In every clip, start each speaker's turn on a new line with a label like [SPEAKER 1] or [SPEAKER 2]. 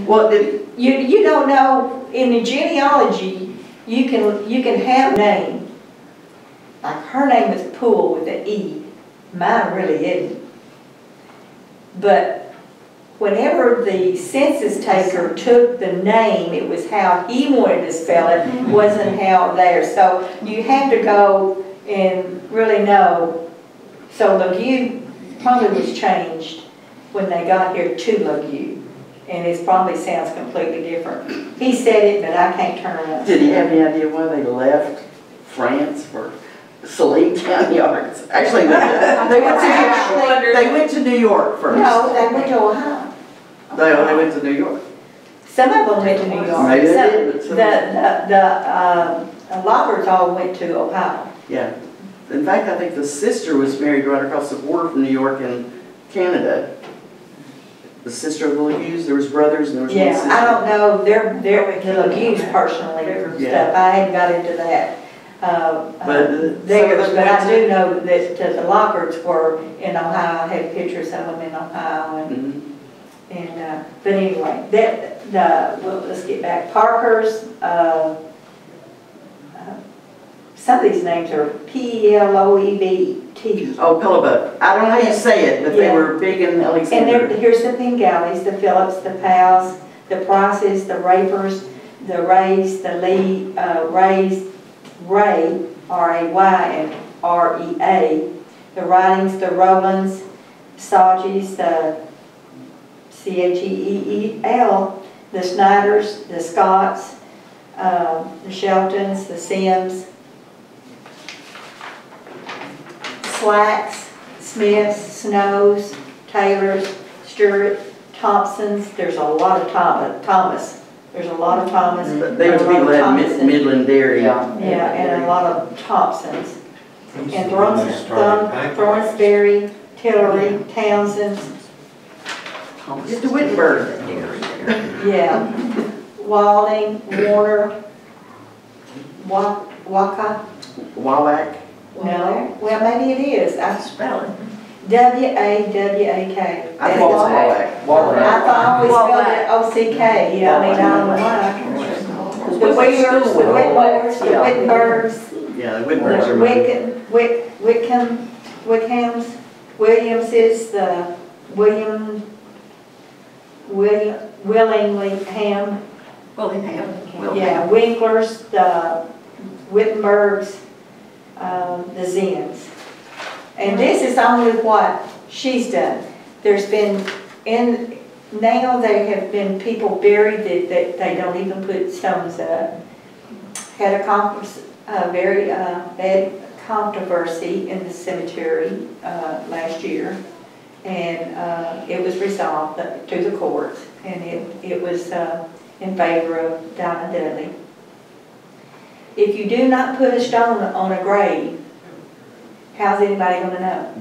[SPEAKER 1] Well, did
[SPEAKER 2] You don't know, in the genealogy, you can have a name. Like her name is Poole with an E. Mine really isn't. But whenever the census taker took the name, it was how he wanted to spell it, wasn't how there. So you have to go and really know. So Lague probably was changed when they got here to Lague. And it probably sounds completely different. He said it, but I can't turn around.
[SPEAKER 1] Did he have any idea why they left France for Saline County Yards? Actually, they went to New York first.
[SPEAKER 2] No, they went to Ohio.
[SPEAKER 1] They went to New York.
[SPEAKER 2] Some of them went to New York.
[SPEAKER 1] Maybe they did.
[SPEAKER 2] The Lockers all went to Ohio.
[SPEAKER 1] Yeah. In fact, I think the sister was married right across the border from New York and Canada. The sister of the Lagues, there was brothers and there was one sister.
[SPEAKER 2] I don't know the Lagues personally stuff. I hadn't got into that. But I do know that the Lockers were in Ohio. I had pictures of them in Ohio. And, but anyway, well, let's get back. Parker's, some of these names are P-L-O-E-B-T.
[SPEAKER 1] Oh, Collegeville. I don't know how you say it, but they were big in Alexandria.
[SPEAKER 2] And here's the Pengallies, the Phillips, the Powells, the Prices, the Rapers, the Rays, the Lee, Ray, R-A-Y, and R-E-A, the Writings, the Rowlands, Saugis, the C-H-E-E-L, the Snyders, the Scotts, the Sheltons, the Sims, Slacks, Smiths, Snows, Taylors, Stewart, Thompsons. There's a lot of Thomas. There's a lot of Thomas.
[SPEAKER 1] They would be led Midland Dairy.
[SPEAKER 2] Yeah, and a lot of Thompsons. And Thornsberry, Tillery, Townsend.
[SPEAKER 1] Just to Wittenberg.
[SPEAKER 2] Yeah. Walding, Warner, Waka.
[SPEAKER 1] Wallach.
[SPEAKER 2] No, well maybe it is. I spell it. W-A-W-A-K.
[SPEAKER 1] I think it's Wallach.
[SPEAKER 2] I always spelled it O-C-K. Yeah, I mean, I don't know why. The Weavers, the Whitmores, the Wittenbergs.
[SPEAKER 1] Yeah, the Wittenbergs are
[SPEAKER 2] Wickhams, Williamses, the Willingham. Yeah, Winklers, the Wittenbergs, the Zins. And this is only what she's done. There's been, now there have been people buried that they don't even put stones up. Had a very bad controversy in the cemetery last year. And it was resolved to the courts. And it was in favor of Donna Dudley. If you do not put a stone on a grave, how's anybody going to know?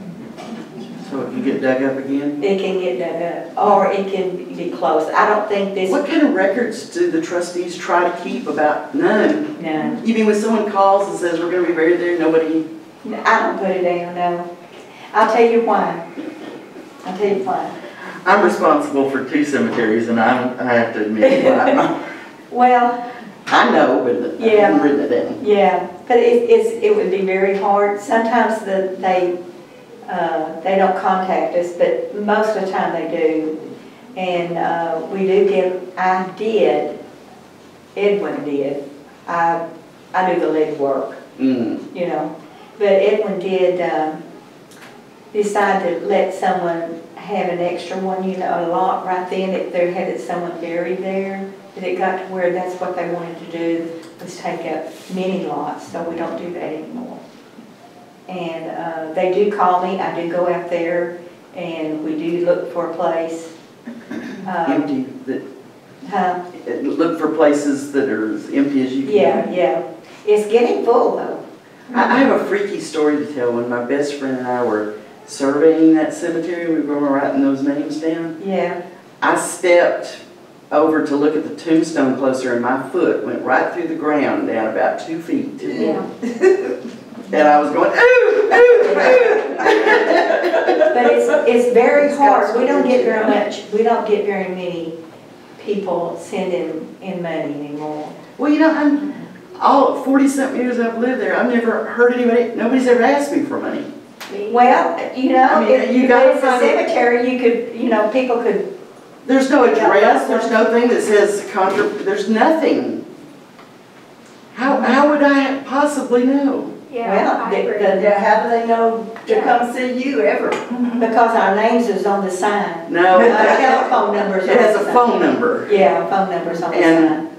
[SPEAKER 1] So it can get dug up again?
[SPEAKER 2] It can get dug up, or it can be close. I don't think this...
[SPEAKER 1] What kind of records do the trustees try to keep about? None.
[SPEAKER 2] None.
[SPEAKER 1] You mean when someone calls and says we're going to be buried there, nobody...
[SPEAKER 2] I don't put it down, no. I'll tell you why.
[SPEAKER 1] I'm responsible for 2 cemeteries, and I have to admit why.
[SPEAKER 2] Well...
[SPEAKER 1] I know, but I haven't written it down.
[SPEAKER 2] Yeah, but it would be very hard. Sometimes they don't contact us, but most of the time they do. And we do Edwin did. I do the lead work, you know. But Edwin did decide to let someone have an extra one, you know, a lot right then if they had someone buried there. But it got to where that's what they wanted to do, was take up many lots, so we don't do that anymore. And they do call me, I do go out there, and we do look for a place.
[SPEAKER 1] Empty? Look for places that are as empty as you can?
[SPEAKER 2] Yeah. It's getting full, though.
[SPEAKER 1] I have a freaky story to tell. When my best friend and I were surveying that cemetery, we were writing those names down.
[SPEAKER 2] Yeah.
[SPEAKER 1] I stepped over to look at the tombstone closer, and my foot went right through the ground down about 2 feet.
[SPEAKER 2] Yeah.
[SPEAKER 1] And I was going, ooh, ooh, ooh.
[SPEAKER 2] But it's very hard. We don't get very many people send in money anymore.
[SPEAKER 1] Well, you know, I'm, all 40-something years I've lived there, I've never heard anybody, nobody's ever asked me for money.
[SPEAKER 2] Well, you know,
[SPEAKER 1] I mean,
[SPEAKER 2] if
[SPEAKER 1] you gotta
[SPEAKER 2] it's a
[SPEAKER 1] find it.
[SPEAKER 2] cemetery, you could, you know, people could,
[SPEAKER 1] There's no address, there's no thing that says there's nothing. How would I possibly know?
[SPEAKER 2] well,
[SPEAKER 3] How do they know to come see you ever?
[SPEAKER 2] because our names is on the sign.
[SPEAKER 1] No,
[SPEAKER 2] Our
[SPEAKER 1] it
[SPEAKER 2] telephone numbers
[SPEAKER 1] it
[SPEAKER 2] on
[SPEAKER 1] has
[SPEAKER 2] the
[SPEAKER 1] a
[SPEAKER 2] sign.
[SPEAKER 1] phone number.
[SPEAKER 2] Yeah, phone numbers on the
[SPEAKER 1] And-
[SPEAKER 2] sign.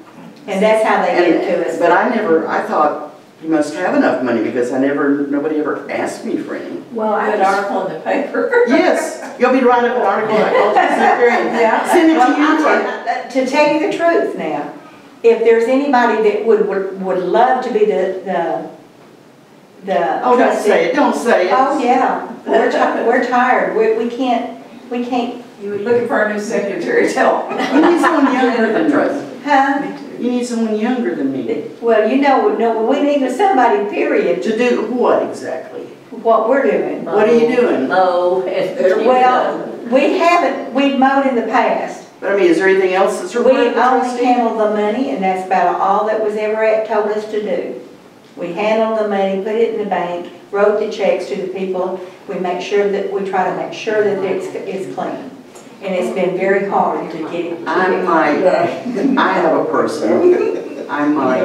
[SPEAKER 2] And that's how they get to us.
[SPEAKER 1] But I thought you must have enough money because nobody ever asked me for any.
[SPEAKER 3] Well, I had an article in the paper.
[SPEAKER 1] Yes, you'll be writing up an article like, oh,
[SPEAKER 3] Yeah.
[SPEAKER 1] send it
[SPEAKER 2] Well,
[SPEAKER 1] to you.
[SPEAKER 2] to tell you the truth now, if there's anybody that would love to be the
[SPEAKER 1] Oh, don't
[SPEAKER 2] trustee-
[SPEAKER 1] say it, don't say it.
[SPEAKER 2] Oh, yeah, we're tired, we can't,
[SPEAKER 3] You were looking for a new secretary, tell them.
[SPEAKER 1] You need someone younger than me.
[SPEAKER 2] huh?
[SPEAKER 1] You need someone younger than me.
[SPEAKER 2] Well, you know, no, we need somebody, period,
[SPEAKER 1] To do what exactly?
[SPEAKER 2] what we're doing.
[SPEAKER 1] What are you doing?
[SPEAKER 3] Well,
[SPEAKER 2] We've mowed in the past.
[SPEAKER 1] But I mean, is there anything else that's
[SPEAKER 2] We
[SPEAKER 1] required of a
[SPEAKER 2] only
[SPEAKER 1] trustee?
[SPEAKER 2] handle the money, and that's about all that was ever told us to do. We handled the money, put it in the bank, wrote the checks to the people. We try to make sure that it's clean. And it's been very hard to get it.
[SPEAKER 1] I have a person. I might.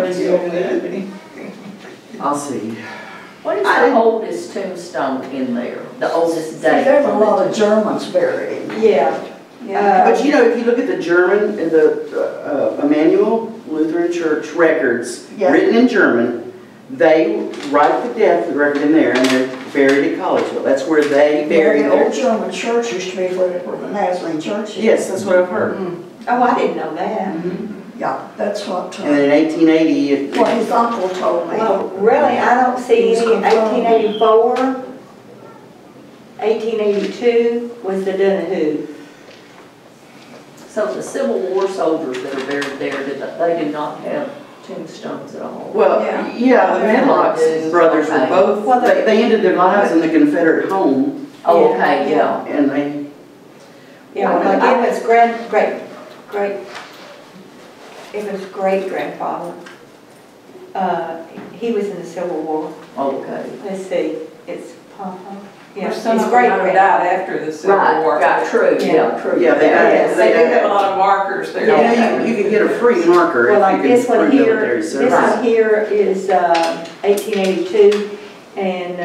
[SPEAKER 1] I'll see.
[SPEAKER 4] What is the oldest tombstone in there? The oldest date?
[SPEAKER 3] There's a lot of Germans buried.
[SPEAKER 2] Yeah.
[SPEAKER 1] But you know, if you look at the German, the Emmanuel Lutheran Church records,
[SPEAKER 3] Yeah.
[SPEAKER 1] written in German, they write the death record in there, and they're buried at Collegeville. That's where they bury
[SPEAKER 3] The
[SPEAKER 1] their...
[SPEAKER 3] old German church used to be where the Nazarene church is.
[SPEAKER 1] Yes, that's what I've heard.
[SPEAKER 2] Oh, I didn't know that.
[SPEAKER 3] Yeah, that's what,
[SPEAKER 1] And then in 1880, it...
[SPEAKER 3] what his uncle told me.
[SPEAKER 2] Well, really, I don't see any. 1884, 1882 was the Donahue.
[SPEAKER 4] So the Civil War soldiers that are buried there, they do not have tombstones at all?
[SPEAKER 1] Well, yeah, the Medlocks brothers were both,
[SPEAKER 2] Well,
[SPEAKER 1] they ended their lives in the Confederate home,
[SPEAKER 4] Oh, okay, yeah.
[SPEAKER 1] and they...
[SPEAKER 2] Yeah, well, like it was it was great-grandfather. He was in the Civil War.
[SPEAKER 4] Okay.
[SPEAKER 2] Let's see, it's Papa. Yeah,
[SPEAKER 3] Some
[SPEAKER 2] his
[SPEAKER 3] of them died
[SPEAKER 2] great-grandfather.
[SPEAKER 3] after the Civil War.
[SPEAKER 4] Right, true, yeah, true.
[SPEAKER 1] Yeah,
[SPEAKER 2] Yes,
[SPEAKER 3] They do have a lot of markers there.
[SPEAKER 1] Yeah, you can get a free marker
[SPEAKER 2] Well, like
[SPEAKER 1] if you
[SPEAKER 2] this
[SPEAKER 1] can
[SPEAKER 2] one
[SPEAKER 1] prove
[SPEAKER 2] here,
[SPEAKER 1] military
[SPEAKER 2] this
[SPEAKER 1] service.
[SPEAKER 2] one here is 1882, and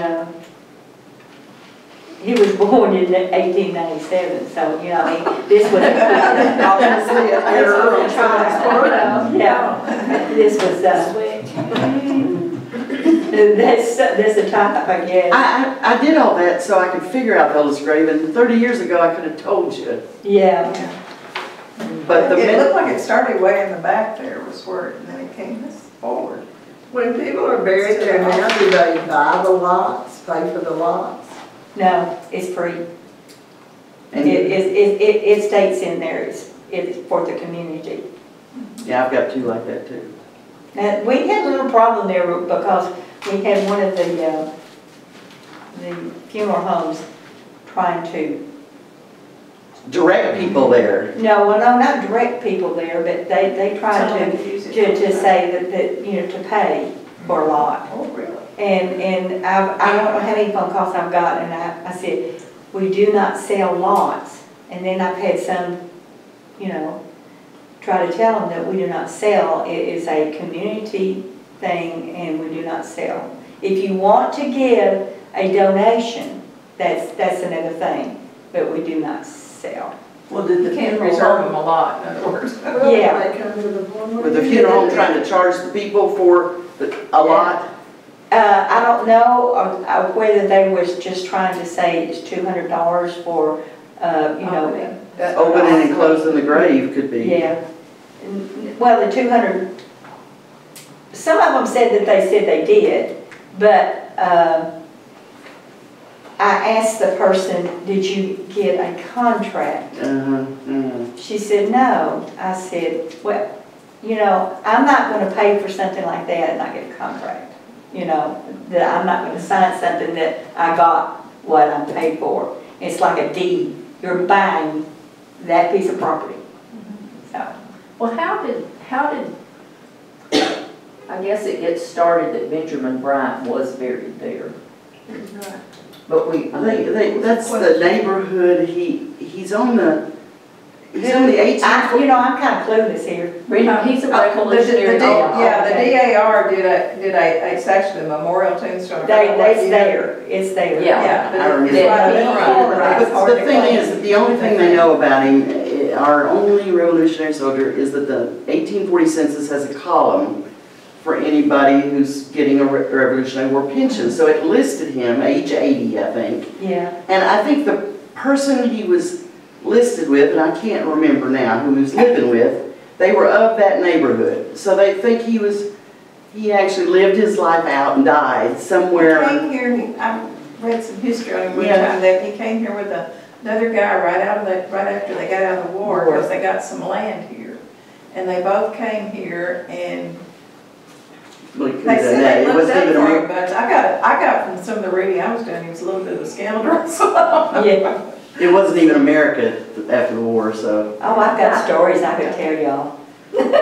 [SPEAKER 2] he was born in 1897, so, you know, I mean, this was,
[SPEAKER 1] Obviously, a year early.
[SPEAKER 2] yeah, this was, that's a type, I guess.
[SPEAKER 1] I did all that so I could figure out Ella's grave, and 30 years ago I could have told you.
[SPEAKER 2] Yeah,
[SPEAKER 1] But the
[SPEAKER 3] It looked like it started way in the back there was where, and then it came this forward.
[SPEAKER 5] When people are buried there now, do they buy the lots, pay for the lots?
[SPEAKER 2] no, it's free.
[SPEAKER 1] and
[SPEAKER 2] It states in there, it's for the community.
[SPEAKER 1] yeah, I've got two like that too.
[SPEAKER 2] Now, we had a little problem there because we had one of the funeral homes trying to,
[SPEAKER 1] Direct people there.
[SPEAKER 2] no, not direct people there, but they tried to say that, you know, to pay for a lot.
[SPEAKER 3] Oh, really?
[SPEAKER 2] And I don't know how many phone calls I've got, and I said, we do not sell lots. And then I've had some, you know, try to tell them that we do not sell. It is a community thing, and we do not sell. If you want to give a donation, that's another thing, but we do not sell.
[SPEAKER 3] Well, did the can't reserve them a lot, in other words.
[SPEAKER 2] Yeah.
[SPEAKER 5] They come to the one.
[SPEAKER 1] With the funeral home trying to charge the people for a lot.
[SPEAKER 2] I don't know whether they was just trying to say it's $200 for, you know.
[SPEAKER 1] Opening and closing the grave could be.
[SPEAKER 2] Yeah. Well, the 200, some of them said that they did, but I asked the person, did you get a contract? She said, no. I said, well, you know, I'm not going to pay for something like that and not get a contract. You know, that I'm not going to sign something that I got what I'm paid for. It's like a deed. You're buying that piece of property. So.
[SPEAKER 4] Well, how did, I guess it gets started that Benjamin Bryant was buried there. But
[SPEAKER 1] That's the neighborhood, he's on the 18th.
[SPEAKER 2] You know, I'm kind of clueless here.
[SPEAKER 4] He's a revolutionary.
[SPEAKER 3] Yeah, the DAR did it's actually a memorial tombstone.
[SPEAKER 2] It's there, it's there.
[SPEAKER 4] Yeah.
[SPEAKER 3] But
[SPEAKER 1] I remember.
[SPEAKER 3] it's right in front.
[SPEAKER 1] But the thing is, that the only thing they know about him, our only revolutionary soldier, is that the 1840 census has a column for anybody who's getting a Revolutionary War pension. So it listed him, age 80, I think.
[SPEAKER 2] Yeah.
[SPEAKER 1] And I think the person he was listed with, and I can't remember now who he was living with, they were of that neighborhood. So they think he actually lived his life out and died somewhere.
[SPEAKER 3] He came here, I read some history on him one
[SPEAKER 1] Yeah.
[SPEAKER 3] time, that he came here with another guy right after they got out of the war, because they got some land here. And they both came here, and
[SPEAKER 1] Well,
[SPEAKER 3] they said they
[SPEAKER 1] it
[SPEAKER 3] looked
[SPEAKER 1] wasn't
[SPEAKER 3] up
[SPEAKER 1] even
[SPEAKER 3] for
[SPEAKER 1] a
[SPEAKER 3] him, but I got from some of the reading I was doing, he was a little bit of a scoundrel, so I don't know.
[SPEAKER 2] Yeah.
[SPEAKER 1] It wasn't even America after the war, so.
[SPEAKER 2] Oh, I've got stories I could tell y'all.
[SPEAKER 3] We love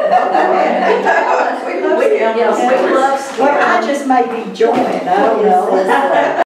[SPEAKER 3] scoundrels.
[SPEAKER 4] Yes, we love
[SPEAKER 2] Well, I just may be joined, I don't know.